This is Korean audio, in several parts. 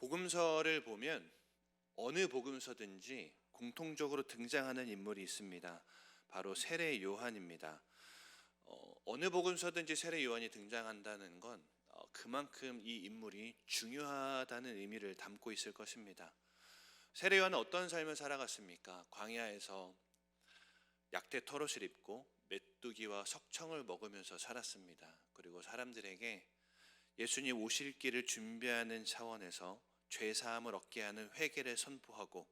복음서를 보면 어느 복음서든지 공통적으로 등장하는 인물이 있습니다. 바로 세례 요한입니다. 어느 복음서든지 세례 요한이 등장한다는 건 그만큼 이 인물이 중요하다는 의미를 담고 있을 것입니다. 세례 요한은 어떤 삶을 살아갔습니까? 광야에서 약대 털옷을 입고 메뚜기와 석청을 먹으면서 살았습니다. 그리고 사람들에게 예수님 오실 길을 준비하는 차원에서 죄사함을 얻게 하는 회개를 선포하고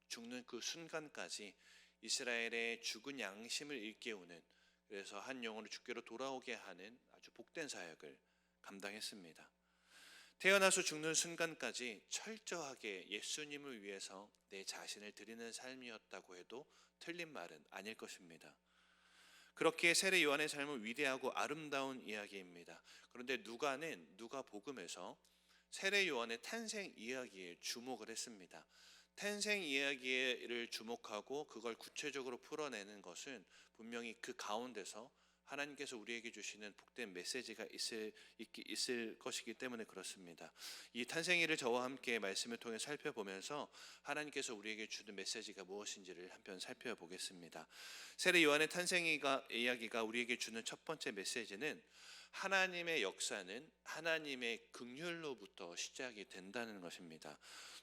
죽는 그 순간까지 이스라엘의 죽은 양심을 일깨우는, 그래서 한 영혼을 주께로 돌아오게 하는 아주 복된 사역을 감당했습니다. 태어나서 죽는 순간까지 철저하게 예수님을 위해서 내 자신을 드리는 삶이었다고 해도 틀린 말은 아닐 것입니다. 그렇게 세례 요한의 삶은 위대하고 아름다운 이야기입니다. 그런데 누가는 누가복음에서 세례 요한의 탄생 이야기에 주목을 했습니다. 탄생 이야기를 주목하고 그걸 구체적으로 풀어내는 것은 분명히 그 가운데서 하나님께서 우리에게 주시는 복된 메시지가 있을 것이기 때문에 그렇습니다. 이 탄생일을 저와 함께 말씀을 통해 살펴보면서 하나님께서 우리에게 주는 메시지가 무엇인지를 한편 살펴보겠습니다. 세례 요한의 탄생 이야기가 우리에게 주는 첫 번째 메시지는 하나님의 역사는 하나님의 긍휼로부터 시작이 된다는 것입니다.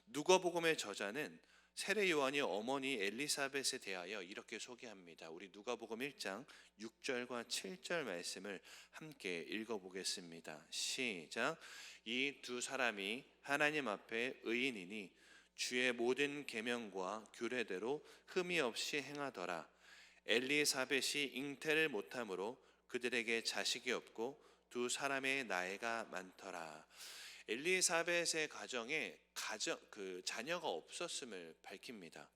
누가복음의 저자는 세례 요한이 어머니 엘리사벳에 대하여 이렇게 소개합니다. 우리 누가복음 1장 6절과 7절 말씀을 함께 읽어보겠습니다. 시작. 이 두 사람이 하나님 앞에 의인이니 주의 모든 계명과 규례대로 흠이 없이 행하더라. 엘리사벳이 잉태를 못함으로 그들에게 자식이 없고 두 사람의 나이가 많더라. 엘리사벳의 가정에 자녀가 없었음을 밝힙니다.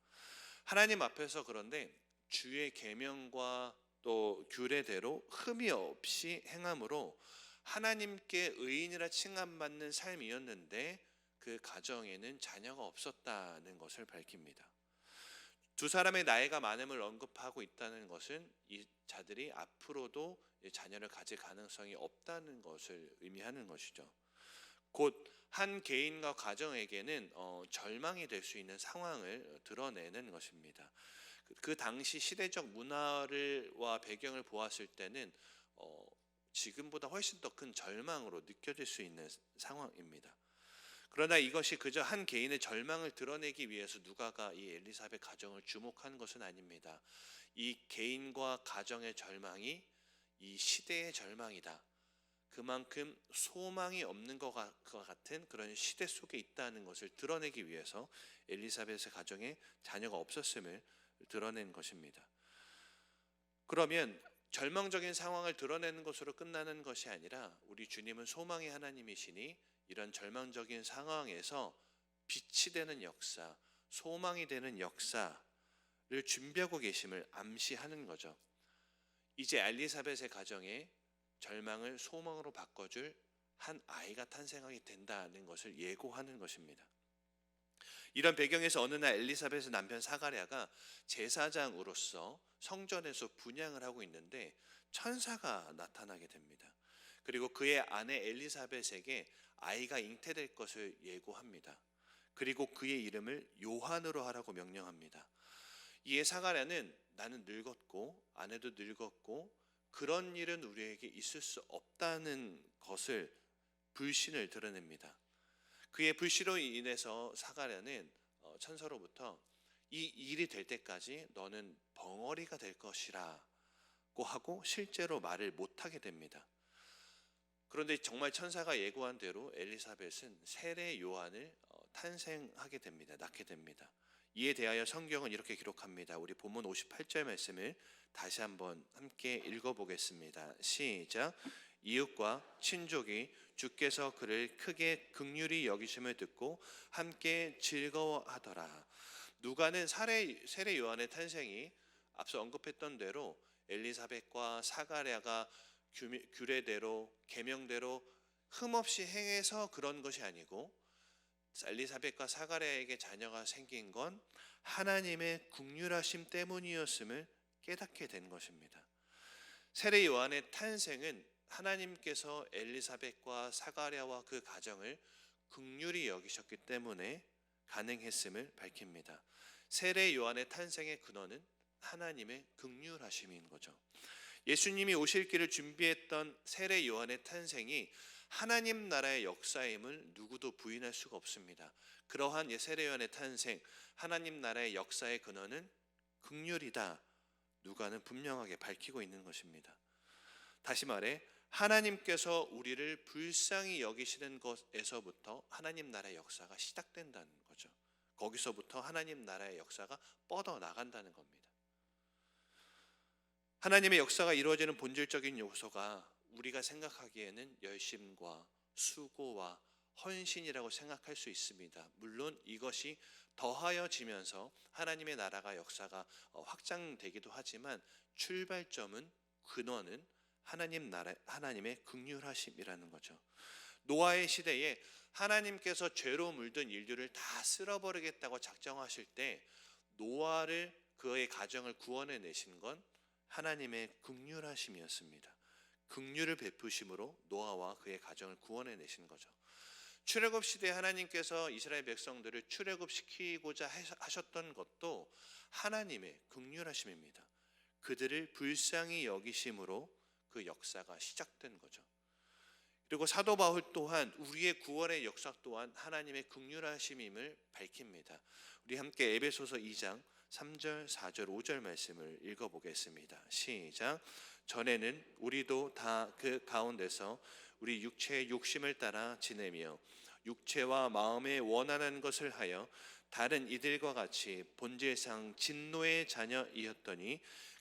하나님 앞에서 그런데 주의 계명과 또 규례대로 흠이 없이 행함으로 하나님께 의인이라 칭함받는 삶이었는데 그 가정에는 자녀가 없었다는 것을 밝힙니다. 두 사람의 나이가 많음을 언급하고 있다는 것은 이 자들이 앞으로도 자녀를 가질 가능성이 없다는 것을 의미하는 것이죠. 곧 한 개인과 가정에게는 절망이 될 수 있는 상황을 드러내는 것입니다. 그 당시 시대적 문화와 배경을 보았을 때는 지금보다 훨씬 더 큰 절망으로 느껴질 수 있는 상황입니다. 그러나 이것이 그저 한 개인의 절망을 드러내기 위해서 누가가 이 엘리사벳 가정을 주목한 것은 아닙니다. 이 개인과 가정의 절망이 이 시대의 절망이다. 그만큼 소망이 없는 것 같은 그런 시대 속에 있다는 것을 드러내기 위해서 엘리사벳의 가정에 자녀가 없었음을 드러낸 것입니다. 그러면 절망적인 상황을 드러내는 것으로 끝나는 것이 아니라 우리 주님은 소망의 하나님이시니 이런 절망적인 상황에서 빛이 되는 역사, 소망이 되는 역사를 준비하고 계심을 암시하는 거죠. 이제 엘리사벳의 가정에 절망을 소망으로 바꿔줄 한 아이가 탄생하게 된다는 것을 예고하는 것입니다. 이런 배경에서 어느 날 엘리사벳의 남편 사가랴가 제사장으로서 성전에서 분향을 하고 있는데 천사가 나타나게 됩니다. 그리고 그의 아내 엘리사벳에게 아이가 잉태될 것을 예고합니다. 그리고 그의 이름을 요한으로 하라고 명령합니다. 이에 사가랴는 나는 늙었고 아내도 늙었고 그런 일은 우리에게 있을 수 없다는 것을 불신을 드러냅니다. 그의 불신으로 인해서 사가랴는 천사로부터 이 일이 될 때까지 너는 벙어리가 될 것이라고 하고 실제로 말을 못하게 됩니다. 그런데 정말 천사가 예고한 대로 엘리사벳은 세례 요한을 탄생하게 됩니다. 낳게 됩니다. 이에 대하여 성경은 이렇게 기록합니다. 우리 본문 58절 말씀을 다시 한번 함께 읽어보겠습니다. 시작. 이웃과 친족이 주께서 그를 크게 긍휼히 여기심을 듣고 함께 즐거워하더라. 누가는 세례 요한의 탄생이 앞서 언급했던 대로 엘리사벳과 사가랴가 규례대로 계명대로 흠없이 행해서 그런 것이 아니고 엘리사벳과 사가랴에게 자녀가 생긴 건 하나님의 긍휼하심 때문이었음을 깨닫게 된 것입니다. 세례 요한의 탄생은 하나님께서 엘리사벳과 사가랴와 그 가정을 긍휼히 여기셨기 때문에 가능했음을 밝힙니다. 세례 요한의 탄생의 근원은 하나님의 긍휼하심인 거죠. 예수님이 오실 길을 준비했던 세례 요한의 탄생이 하나님 나라의 역사임을 누구도 부인할 수가 없습니다. 그러한 세례 요한의 탄생, 하나님 나라의 역사의 근원은 긍휼이다. 누가는 분명하게 밝히고 있는 것입니다. 다시 말해 하나님께서 우리를 불쌍히 여기시는 것에서부터 하나님 나라의 역사가 시작된다는 거죠. 거기서부터 하나님 나라의 역사가 뻗어나간다는 겁니다. 하나님의 역사가 이루어지는 본질적인 요소가 우리가 생각하기에는 열심과 수고와 헌신이라고 생각할 수 있습니다. 물론 이것이 더하여지면서 하나님의 나라가 역사가 확장되기도 하지만 출발점은 근원은 하나님의 긍휼하심이라는 거죠. 노아의 시대에 하나님께서 죄로 물든 인류를 다 쓸어버리겠다고 작정하실 때 노아를 그의 가정을 구원해 내신 건 하나님의 긍휼하심이었습니다. 긍휼을 베푸심으로 노아와 그의 가정을 구원해 내신 거죠. 출애굽 시대에 하나님께서 이스라엘 백성들을 출애굽시키고자 하셨던 것도 하나님의 긍휼하심입니다. 그들을 불쌍히 여기심으로 그 역사가 시작된 거죠. 그리고 사도 바울 또한 우리의 구원의 역사 또한 하나님의 긍휼하심임을 밝힙니다. 우리 함께 에베소서 2장 3절, 4절, 5절 말씀을 읽어보겠습니다. 시작. 전에는 우리도 다 그 가운데서 우리 육체의 욕심을 따라 지내며 육체와 마음에 원하는 것을 하여 다른 이들과 같이 본질상 진노의 자녀이었더니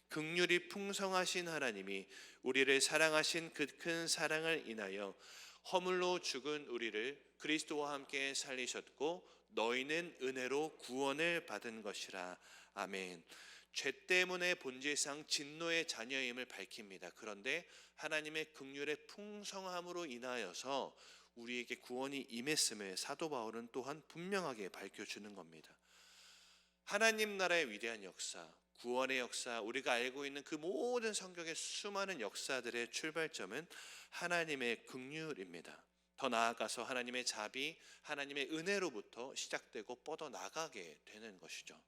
긍휼이 풍성하신 하나님이 우리를 사랑하신 그 큰 사랑을 인하여 허물로 죽은 우리를 그리스도와 함께 살리셨고 너희는 은혜로 구원을 받은 것이라. 아멘. 죄 때문에 본질상 진노의 자녀임을 밝힙니다. 그런데 하나님의 긍휼의 풍성함으로 인하여서 우리에게 구원이 임했음을 사도 바울은 또한 분명하게 밝혀주는 겁니다. 하나님 나라의 위대한 역사, 구원의 역사, 우리가 알고 있는 그 모든 성경의 수많은 역사들의 출발점은 하나님의 긍휼입니다. 더 나아가서 하나님의 자비, 하나님의 은혜로부터 시작되고 뻗어나가게 되는 것이죠.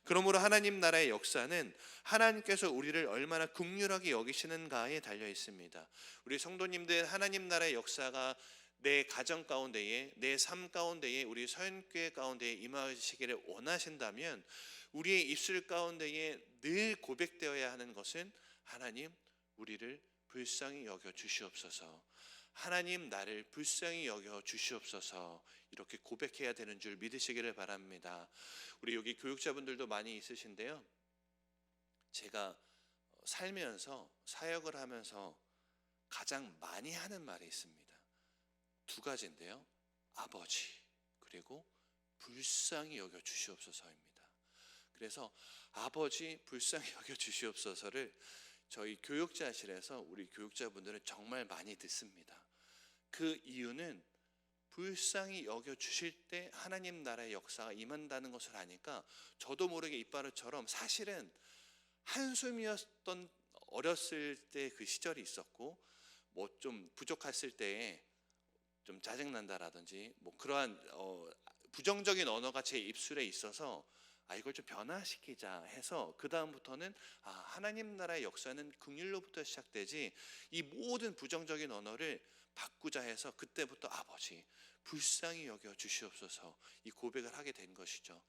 그러므로 하나님 나라의 역사는 하나님께서 우리를 얼마나 긍휼하게 여기시는가에 달려 있습니다. 우리 성도님들, 하나님 나라의 역사가 내 가정 가운데에, 내 삶 가운데에, 우리 서연교회 가운데에 임하시기를 원하신다면 우리의 입술 가운데에 늘 고백되어야 하는 것은 하나님, 우리를 불쌍히 여겨 주시옵소서. 하나님, 나를 불쌍히 여겨 주시옵소서. 이렇게 고백해야 되는 줄 믿으시기를 바랍니다. 우리 여기 교육자분들도 많이 있으신데요. 제가 살면서 사역을 하면서 가장 많이 하는 말이 있습니다. 두 가지인데요. 아버지, 그리고 불쌍히 여겨 주시옵소서입니다. 그래서 아버지 불쌍히 여겨 주시옵소서를 저희 교육자실에서 우리 교육자분들은 정말 많이 듣습니다. 그 이유는 불쌍히 여겨 주실 때 하나님 나라의 역사가 임한다는 것을 아니까 저도 모르게 입바르처럼 사실은 한숨이었던 어렸을 때 그 시절이 있었고 뭐 좀 부족했을 때에 좀 짜증난다라든지 뭐 그러한 부정적인 언어가 제 입술에 있어서 이걸 좀 변화시키자 해서 그 다음부터는 하나님 나라의 역사는 긍휼로부터 시작되지 이 모든 부정적인 언어를 바꾸자 해서 그때부터 아버지 불쌍히 여겨 주시옵소서 이 고백을 하게 된 것이죠.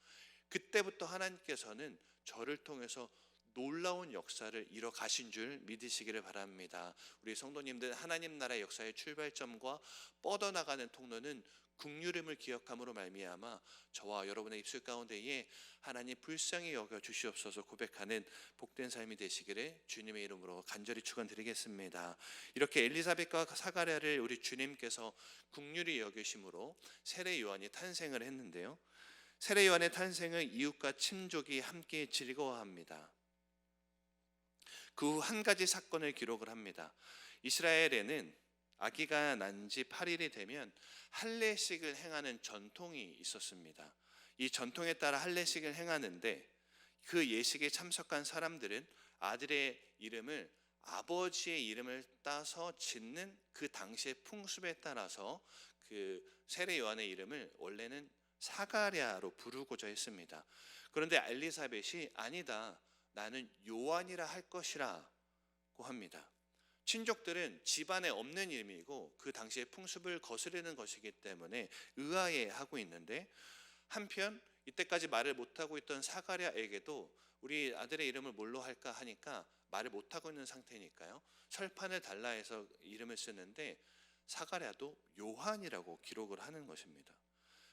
그때부터 하나님께서는 저를 통해서 놀라운 역사를 이뤄 가신 줄 믿으시기를 바랍니다. 우리 성도님들, 하나님 나라의 역사의 출발점과 뻗어나가는 통로는 긍휼임을 기억함으로 말미암아 저와 여러분의 입술 가운데에 하나님 불쌍히 여겨 주시옵소서 고백하는 복된 삶이 되시기를 주님의 이름으로 간절히 축원드리겠습니다. 이렇게 엘리사벳과 사가랴를 우리 주님께서 긍휼히 여기심으로 세례 요한이 탄생을 했는데요. 세례 요한의 탄생을 이웃과 친족이 함께 즐거워합니다. 그 후 한 가지 사건을 기록을 합니다. 이스라엘에는 아기가 난 지 8일이 되면 할례식을 행하는 전통이 있었습니다. 이 전통에 따라 할례식을 행하는데 그 예식에 참석한 사람들은 아들의 이름을 아버지의 이름을 따서 짓는 그 당시의 풍습에 따라서 그 세례 요한의 이름을 원래는 사가랴로 부르고자 했습니다. 그런데 엘리사벳이 아니다, 나는 요한이라 할 것이라고 합니다. 친족들은 집안에 없는 이름이고 그 당시의 풍습을 거스르는 것이기 때문에 의아해 하고 있는데, 한편 이때까지 말을 못하고 있던 사가랴에게도 우리 아들의 이름을 뭘로 할까 하니까 말을 못하고 있는 상태니까요, 설판을 달라 해서 이름을 쓰는데 사가랴도 요한이라고 기록을 하는 것입니다.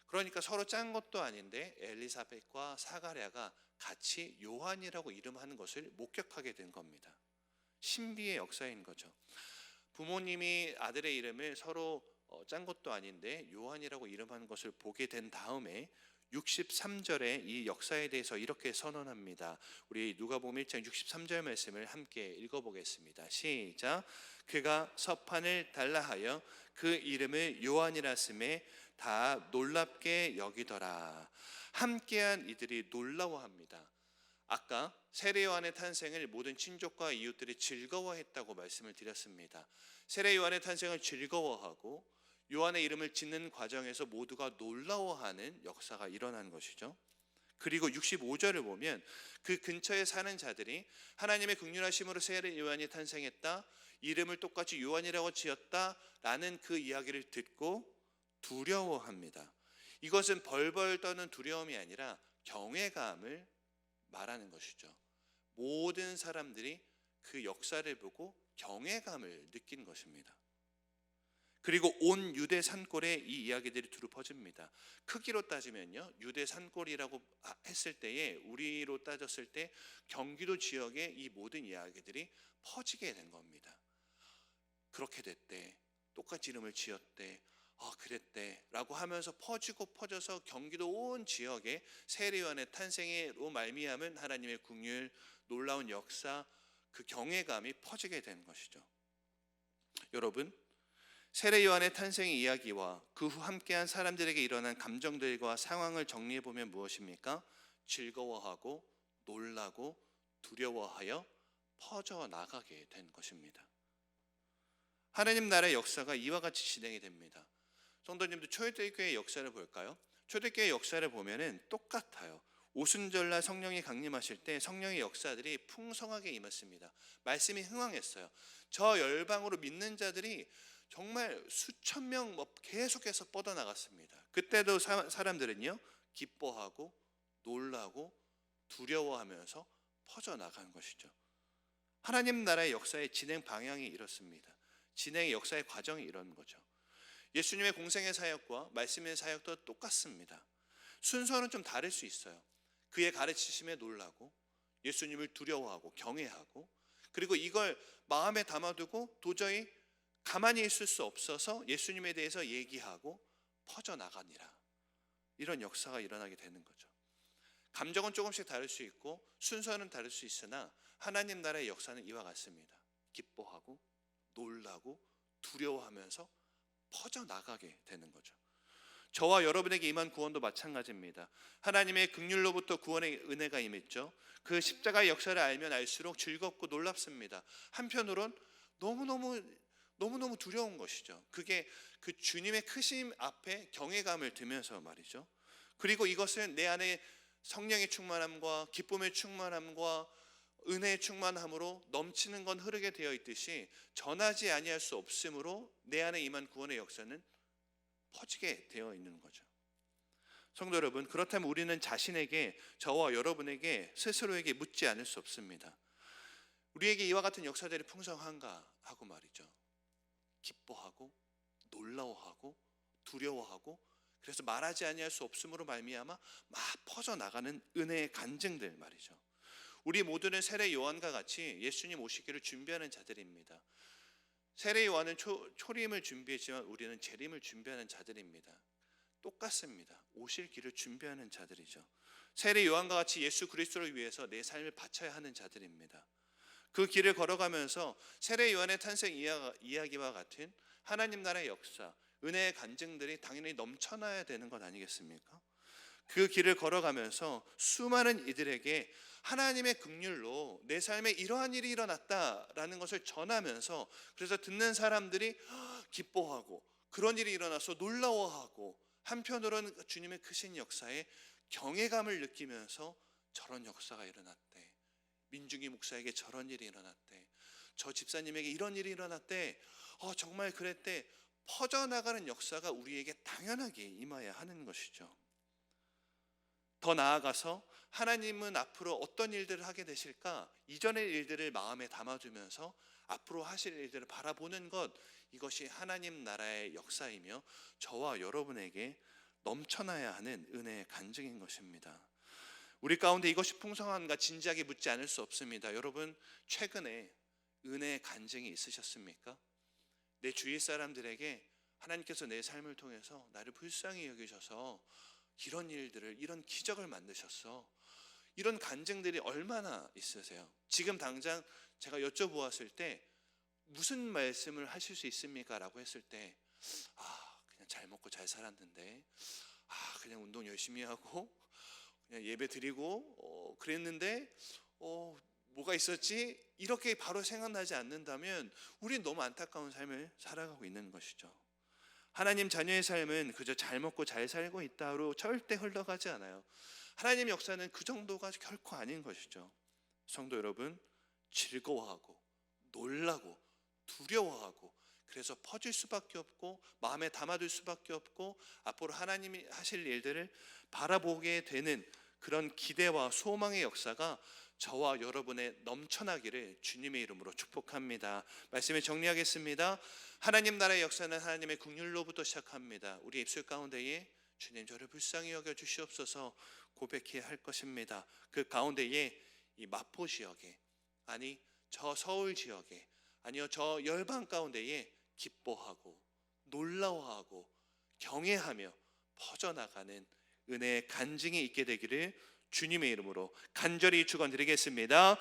그러니까 서로 짠 것도 아닌데 엘리사벳과 사가랴가 같이 요한이라고 이름하는 것을 목격하게 된 겁니다. 신비의 역사인 거죠. 부모님이 아들의 이름을 서로 짠 것도 아닌데 요한이라고 이름하는 것을 보게 된 다음에 63절에 이 역사에 대해서 이렇게 선언합니다. 우리 누가복음 1장 63절 말씀을 함께 읽어보겠습니다. 시작. 그가 서판을 달라 하여 그 이름을 요한이라 쓰매 다 놀랍게 여기더라. 함께한 이들이 놀라워합니다. 아까 세례 요한의 탄생을 모든 친족과 이웃들이 즐거워했다고 말씀을 드렸습니다. 세례 요한의 탄생을 즐거워하고 요한의 이름을 짓는 과정에서 모두가 놀라워하는 역사가 일어난 것이죠. 그리고 65절을 보면 그 근처에 사는 자들이 하나님의 긍휼하심으로 세례 요한이 탄생했다, 이름을 똑같이 요한이라고 지었다라는 그 이야기를 듣고 두려워합니다. 이것은 벌벌 떠는 두려움이 아니라 경외감을 말하는 것이죠. 모든 사람들이 그 역사를 보고 경외감을 느낀 것입니다. 그리고 온 유대 산골에 이 이야기들이 두루 퍼집니다. 크기로 따지면요, 유대 산골이라고 했을 때에, 우리로 따졌을 때 경기도 지역에 이 모든 이야기들이 퍼지게 된 겁니다. 그렇게 됐대, 똑같이 이름을 지었대, 그랬대 라고 하면서 퍼지고 퍼져서 경기도 온 지역에 세례 요한의 탄생으로 말미암은 하나님의 긍휼, 놀라운 역사, 그 경외감이 퍼지게 된 것이죠. 여러분, 세례 요한의 탄생의 이야기와 그 후 함께한 사람들에게 일어난 감정들과 상황을 정리해 보면 무엇입니까? 즐거워하고 놀라고 두려워하여 퍼져나가게 된 것입니다. 하나님 나라의 역사가 이와 같이 진행이 됩니다. 성도님도 초대교회의 역사를 볼까요? 초대교회의 역사를 보면은 똑같아요. 오순절날 성령이 강림하실 때 성령의 역사들이 풍성하게 임했습니다. 말씀이 흥황했어요. 저 열방으로 믿는 자들이 정말 수천 명 계속해서 뻗어나갔습니다. 그때도 사람들은요, 기뻐하고 놀라고 두려워하면서 퍼져나간 것이죠. 하나님 나라의 역사의 진행 방향이 이렇습니다. 진행의 역사의 과정이 이런 거죠. 예수님의 공생의 사역과 말씀의 사역도 똑같습니다. 순서는 좀 다를 수 있어요. 그의 가르치심에 놀라고 예수님을 두려워하고 경외하고, 그리고 이걸 마음에 담아두고 도저히 가만히 있을 수 없어서 예수님에 대해서 얘기하고 퍼져나가니라. 이런 역사가 일어나게 되는 거죠. 감정은 조금씩 다를 수 있고 순서는 다를 수 있으나 하나님 나라의 역사는 이와 같습니다. 기뻐하고 놀라고 두려워하면서 퍼져나가게 되는 거죠. 저와 여러분에게 임한 구원도 마찬가지입니다. 하나님의 긍휼로부터 구원의 은혜가 임했죠. 그 십자가의 역사를 알면 알수록 즐겁고 놀랍습니다. 한편으론 너무너무 두려운 것이죠. 그게 그 주님의 크심 앞에 경외감을 들면서 말이죠. 그리고 이것은 내 안에 성령의 충만함과 기쁨의 충만함과 은혜의 충만함으로 넘치는 건 흐르게 되어 있듯이 전하지 아니할 수 없으므로 내 안에 임한 구원의 역사는 퍼지게 되어 있는 거죠. 성도 여러분, 그렇다면 우리는 자신에게, 저와 여러분에게, 스스로에게 묻지 않을 수 없습니다. 우리에게 이와 같은 역사들이 풍성한가 하고 말이죠. 기뻐하고 놀라워하고 두려워하고, 그래서 말하지 아니할 수 없음으로 말미암아 막 퍼져나가는 은혜의 간증들 말이죠. 우리 모두는 세례 요한과 같이 예수님 오시기를 준비하는 자들입니다. 세례 요한은 초림을 준비했지만 우리는 재림을 준비하는 자들입니다. 똑같습니다. 오실 길을 준비하는 자들이죠. 세례 요한과 같이 예수 그리스도를 위해서 내 삶을 바쳐야 하는 자들입니다. 그 길을 걸어가면서 세례 요한의 탄생 이야기와 같은 하나님 나라의 역사, 은혜의 간증들이 당연히 넘쳐나야 되는 것 아니겠습니까? 그 길을 걸어가면서 수많은 이들에게 하나님의 긍휼로 내 삶에 이러한 일이 일어났다라는 것을 전하면서, 그래서 듣는 사람들이 기뻐하고 그런 일이 일어나서 놀라워하고, 한편으로는 주님의 크신 역사에 경외감을 느끼면서 저런 역사가 일어났대, 민중기 목사에게 저런 일이 일어났대, 저 집사님에게 이런 일이 일어났대, 정말 그랬대, 퍼져나가는 역사가 우리에게 당연하게 임해야 하는 것이죠. 더 나아가서 하나님은 앞으로 어떤 일들을 하게 되실까, 이전의 일들을 마음에 담아두면서 앞으로 하실 일들을 바라보는 것, 이것이 하나님 나라의 역사이며 저와 여러분에게 넘쳐나야 하는 은혜의 간증인 것입니다. 우리 가운데 이것이 풍성한가 진지하게 묻지 않을 수 없습니다. 여러분, 최근에 은혜의 간증이 있으셨습니까? 내 주위 사람들에게 하나님께서 내 삶을 통해서 나를 불쌍히 여기셔서 이런 일들을, 이런 기적을 만드셨어, 이런 간증들이 얼마나 있으세요? 지금 당장 제가 여쭤보았을 때 무슨 말씀을 하실 수 있습니까? 라고 했을 때 그냥 잘 먹고 잘 살았는데, 그냥 운동 열심히 하고 그냥 예배 드리고 그랬는데 뭐가 있었지? 이렇게 바로 생각나지 않는다면 우리는 너무 안타까운 삶을 살아가고 있는 것이죠. 하나님 자녀의 삶은 그저 잘 먹고 잘 살고 있다로 절대 흘러가지 않아요. 하나님 역사는 그 정도가 결코 아닌 것이죠. 성도 여러분, 즐거워하고 놀라고 두려워하고, 그래서 퍼질 수밖에 없고 마음에 담아둘 수밖에 없고, 앞으로 하나님이 하실 일들을 바라보게 되는 그런 기대와 소망의 역사가 저와 여러분의 넘쳐나기를 주님의 이름으로 축복합니다. 말씀을 정리하겠습니다. 하나님 나라의 역사는 하나님의 긍휼로부터 시작합니다. 우리 입술 가운데에 주님 저를 불쌍히 여겨 주시옵소서 고백해야 할 것입니다. 그 가운데에 이 마포 지역에, 아니 저 서울 지역에, 아니요 저 열방 가운데에 기뻐하고 놀라워하고 경외하며 퍼져나가는 은혜의 간증이 있게 되기를 주님의 이름으로 간절히 축원드리겠습니다.